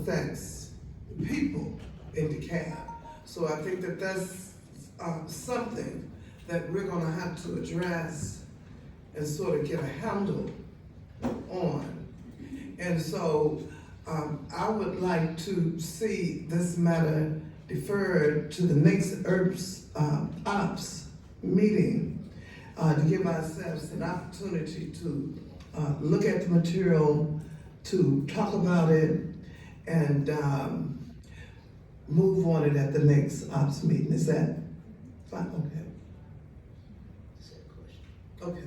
affects the people in Dekalb. So I think that that's something that we're gonna have to address and sort of get a handle on. And so I would like to see this matter deferred to the next herbs ops meeting to give ourselves an opportunity to look at the material, to talk about it, and move on it at the next ops meeting. Is that fine? Okay. Okay.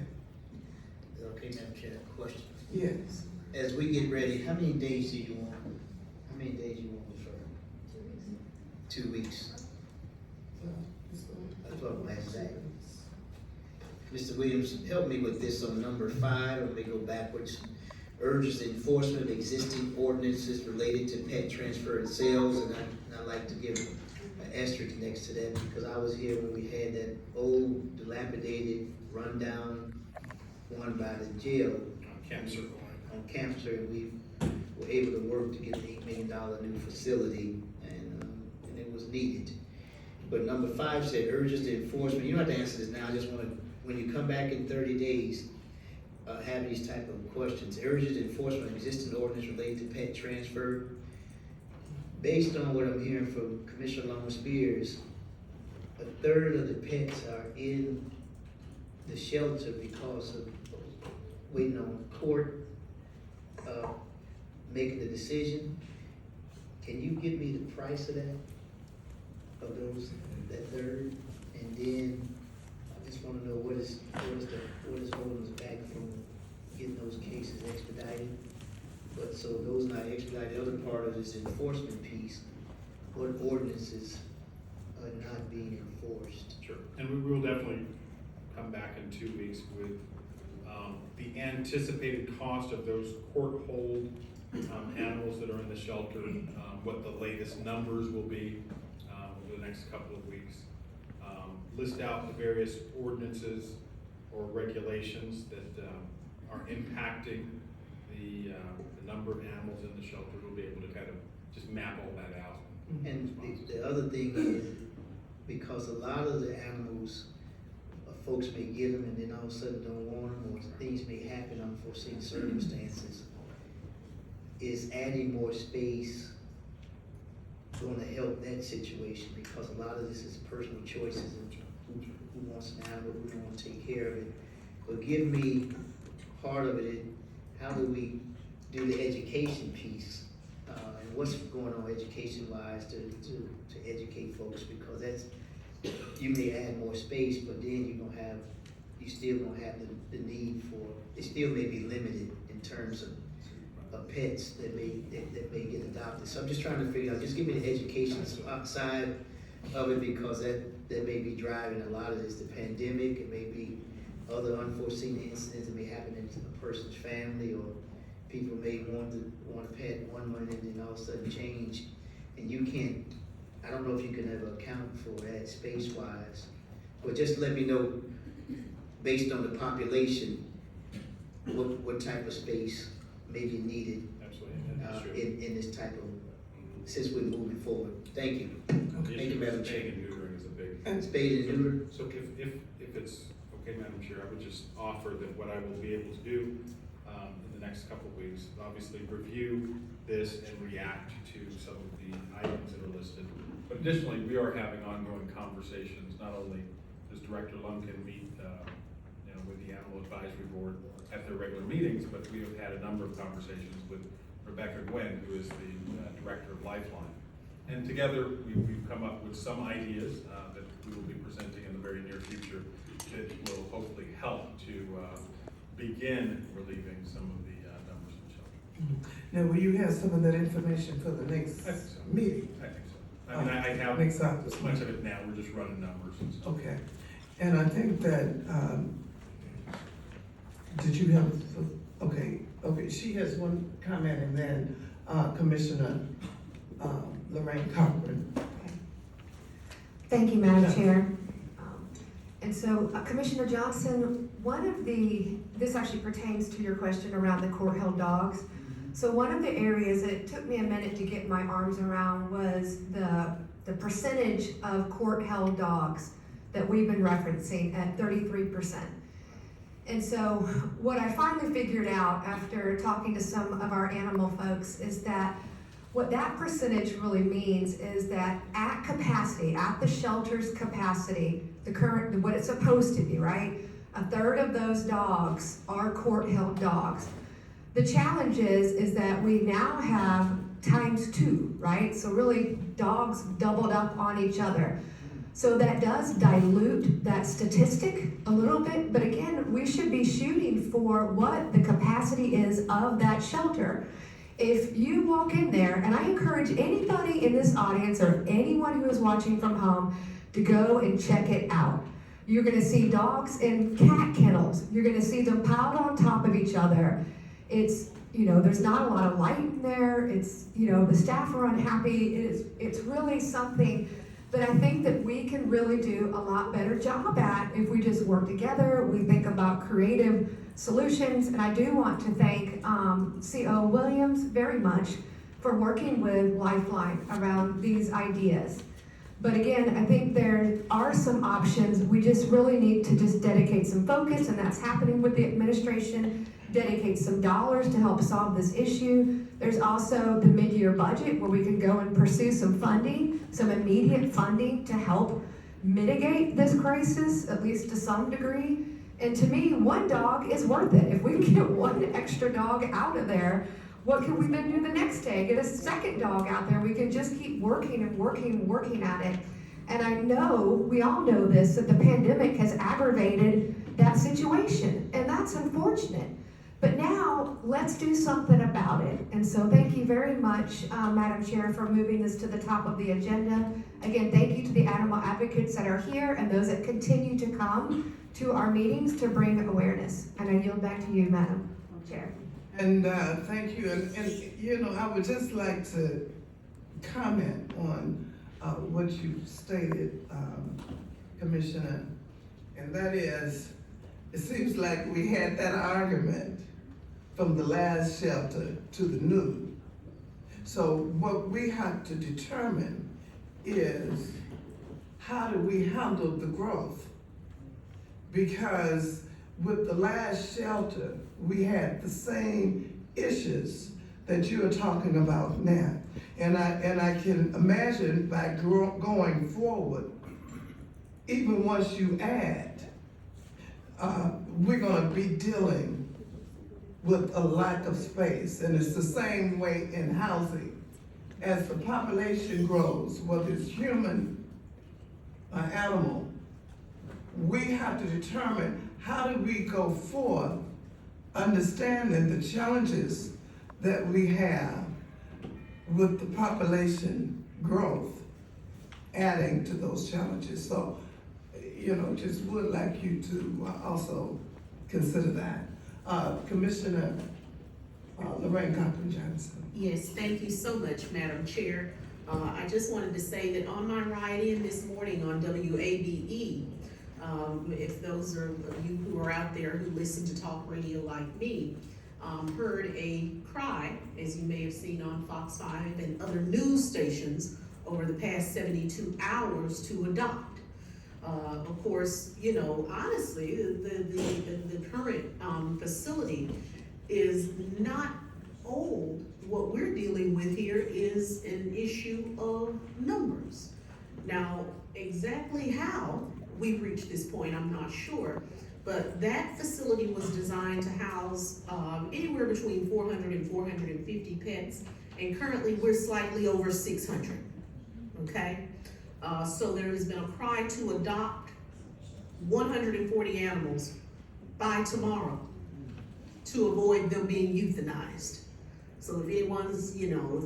Is it okay, Madam Chair, question? Yes. As we get ready, how many days do you want? How many days do you want for? 2 weeks. That's what I'm asking. Mr. Williams, help me with this on number 5, or we go backwards. Urges the enforcement of existing ordinances related to pet transfer and sales, and I'd like to give an asterisk next to that, because I was here when we had that old, dilapidated, rundown one by the jail. On Campster, and we were able to work to get an $8 million new facility, and it was needed. But number 5 said urges the enforcement. You don't have to answer this now. I just want to, when you come back in 30 days, have these type of questions. Urges the enforcement of existing ordinance related to pet transfer. Based on what I'm hearing from Commissioner Long Spears, 1/3 of the pets are in the shelter because of waiting on court making the decision. Can you give me the price of that? Of those, that 1/3? And then I just want to know what is holding us back from getting those cases expedited. But so those not expedited, the other part of this enforcement piece, what ordinances are not being enforced? Sure, and we will definitely come back in 2 weeks with the anticipated cost of those court hold animals that are in the shelter, what the latest numbers will be over the next couple of weeks. List out the various ordinances or regulations that are impacting the number of animals in the shelter. We'll be able to kind of just map all that out. And the other thing is, because a lot of the animals, folks may get them and then all of a sudden don't want them, or things may happen, unforeseen circumstances, is adding more space going to help that situation? Because a lot of this is personal choices and who wants an animal, who don't want to take care of it. But give me part of it, how do we do the education piece? And what's going on education-wise to educate folks, because that's, you may add more space, but then you still don't have the need for, it still may be limited in terms of pets that may get adopted. So I'm just trying to figure out, just give me the education side of it, because that may be driving a lot of this, the pandemic. It may be other unforeseen incidents that may happen in a person's family, or people may want a pet one month and then all of a sudden change, and you can't, I don't know if you can ever account for that space-wise, but just let me know, based on the population, what type of space may be needed. Absolutely. In this type of, since we're moving forward. Thank you. Okay. Thank you, Madam Chair. Spaying and neutering is a big. And spayed and neutered. So if it's okay, Madam Chair, I would just offer that what I will be able to do in the next couple of weeks, obviously review this and react to some of the items that are listed. But additionally, we are having ongoing conversations. Not only does Director Lumpkin meet with the Animal Advisory Board at their regular meetings, but we have had a number of conversations with Rebecca Gwynn, who is the Director of Lifeline. And together, we've come up with some ideas that we will be presenting in the very near future that will hopefully help to begin relieving some of the numbers in the shelter. Now, will you have some of that information for the next I think so. meeting? I think so. I mean, I have Next office. much of it now. We're just running numbers and stuff. Okay, and I think that, did you have, okay, she has one comment, and then Commissioner Lorraine Cochran. Okay. Thank you, Madam Chair. And so, Commissioner Johnson, this actually pertains to your question around the court-held dogs. So one of the areas that it took me a minute to get my arms around was the percentage of court-held dogs that we've been referencing at 33%. And so what I finally figured out after talking to some of our animal folks is that what that percentage really means is that at capacity, at the shelter's capacity, what it's supposed to be, right? A third of those dogs are court-held dogs. The challenge is that we now have ×2, right? So really dogs doubled up on each other. So that does dilute that statistic a little bit, but again, we should be shooting for what the capacity is of that shelter. If you walk in there, and I encourage anybody in this audience or anyone who is watching from home to go and check it out. You're gonna see dogs in cat kennels. You're gonna see them piled on top of each other. It's, there's not a lot of light in there. It's, the staff are unhappy. It's really something that I think that we can really do a lot better job at if we just work together, we think about creative solutions. And I do want to thank C.O. Williams very much for working with Lifeline around these ideas. But again, I think there are some options. We just really need to just dedicate some focus, and that's happening with the administration. Dedicate some dollars to help solve this issue. There's also the mid-year budget where we can go and pursue some funding, some immediate funding to help mitigate this crisis, at least to some degree. And to me, one dog is worth it. If we can get one extra dog out of there, what can we then do the next day? Get a second dog out there. We can just keep working and working and working at it. And I know, we all know this, that the pandemic has aggravated that situation, and that's unfortunate. But now, let's do something about it. And so thank you very much, Madam Chair, for moving this to the top of the agenda. Again, thank you to the animal advocates that are here and those that continue to come to our meetings to bring awareness. And I yield back to you, Madam Chair. And thank you. And I would just like to comment on what you stated, Commissioner. And that is, it seems like we had that argument from the last shelter to the new. So what we have to determine is, how do we handle the growth? Because with the last shelter, we had the same issues that you are talking about now. And I can imagine by going forward, even once you add, we're gonna be dealing with a lack of space. And it's the same way in housing. As the population grows, whether it's human or animal, we have to determine, how do we go forth understanding the challenges that we have with the population growth, adding to those challenges. So, just would like you to also consider that. Commissioner Lorraine Cochran-Johnson. Yes, thank you so much, Madam Chair. I just wanted to say that on my ride in this morning on WABE, if those are you who are out there who listen to talk radio like me, heard a cry, as you may have seen on Fox 5 and other news stations over the past 72 hours to adopt. Of course, honestly, the current facility is not old. What we're dealing with here is an issue of numbers. Now, exactly how we've reached this point, I'm not sure, but that facility was designed to house anywhere between 400 and 450 pets, and currently we're slightly over 600, okay? So there has been a cry to adopt 140 animals by tomorrow to avoid them being euthanized. So if anyone's, if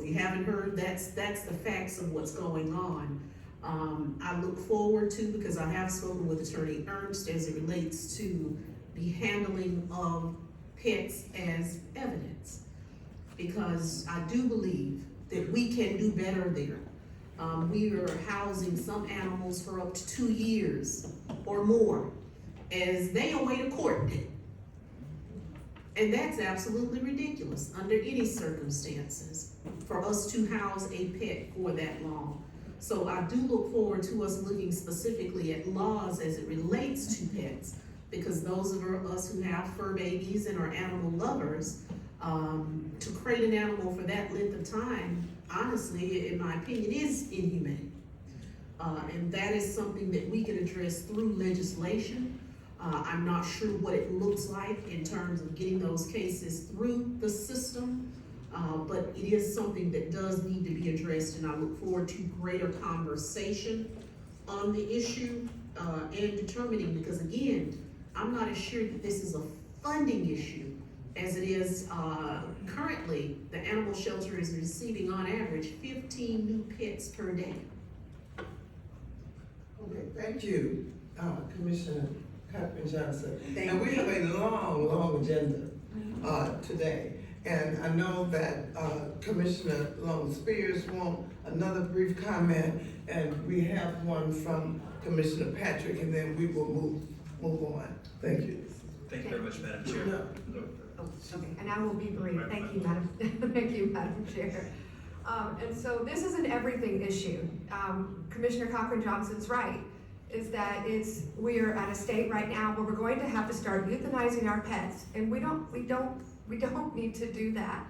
you haven't heard, that's the facts of what's going on. I look forward to, because I have spoken with Attorney Ernst as it relates to the handling of pets as evidence, because I do believe that we can do better there. We are housing some animals for up to 2 years or more as they await a court date. And that's absolutely ridiculous under any circumstances for us to house a pet for that long. So I do look forward to us looking specifically at laws as it relates to pets, because those of us who have fur babies and are animal lovers, to crate an animal for that length of time, honestly, in my opinion, is inhumane. And that is something that we can address through legislation. I'm not sure what it looks like in terms of getting those cases through the system, but it is something that does need to be addressed, and I look forward to greater conversation on the issue, and determining, because again, I'm not as sure that this is a funding issue as it is, currently, the animal shelter is receiving on average 15 new pets per day. Okay, thank you, Commissioner Catherine Johnson. Thank And we you. have a long agenda, today. And I know that, Commissioner Long Spears want another brief comment, and we have one from Commissioner Patrick, and then we will move on. Thank you. Thank you very much, Madam Chair. No. Oh, okay, and I will be brief. Thank you, Madam, thank you, Madam Chair. And so this is an everything issue. Commissioner Cochran Johnson's right, is that we are at a state right now where we're going to have to start euthanizing our pets, and we don't need to do that.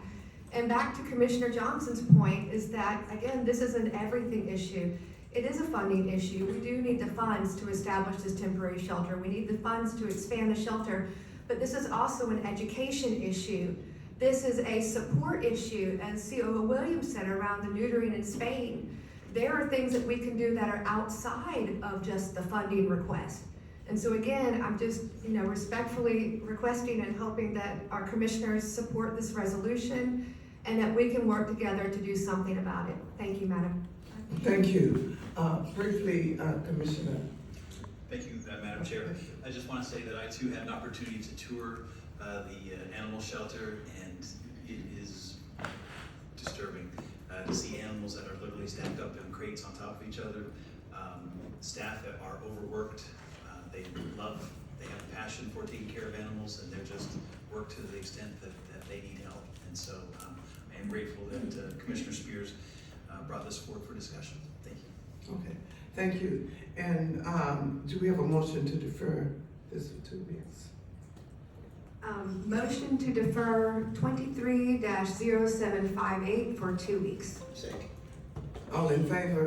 And back to Commissioner Johnson's point is that, again, this is an everything issue. It is a funding issue. We do need the funds to establish this temporary shelter. We need the funds to expand the shelter, but this is also an education issue. This is a support issue, as COO Williams said, around the neutering in Spain. There are things that we can do that are outside of just the funding request. And so again, I'm just, respectfully requesting and hoping that our commissioners support this resolution and that we can work together to do something about it. Thank you, Madam. Thank you. Briefly, Commissioner. Thank you, Madam Chair. I just want to say that I too had an opportunity to tour the animal shelter, and it is disturbing to see animals that are literally stacked up in crates on top of each other. Staff that are overworked. They have a passion for taking care of animals, and they're just work to the extent that they need help. And so I am grateful that Commissioner Spears brought this forward for discussion. Thank you. Okay, thank you. And do we have a motion to defer this for 2 weeks? Motion to defer 23-0758 for 2 weeks. Second. All in favor?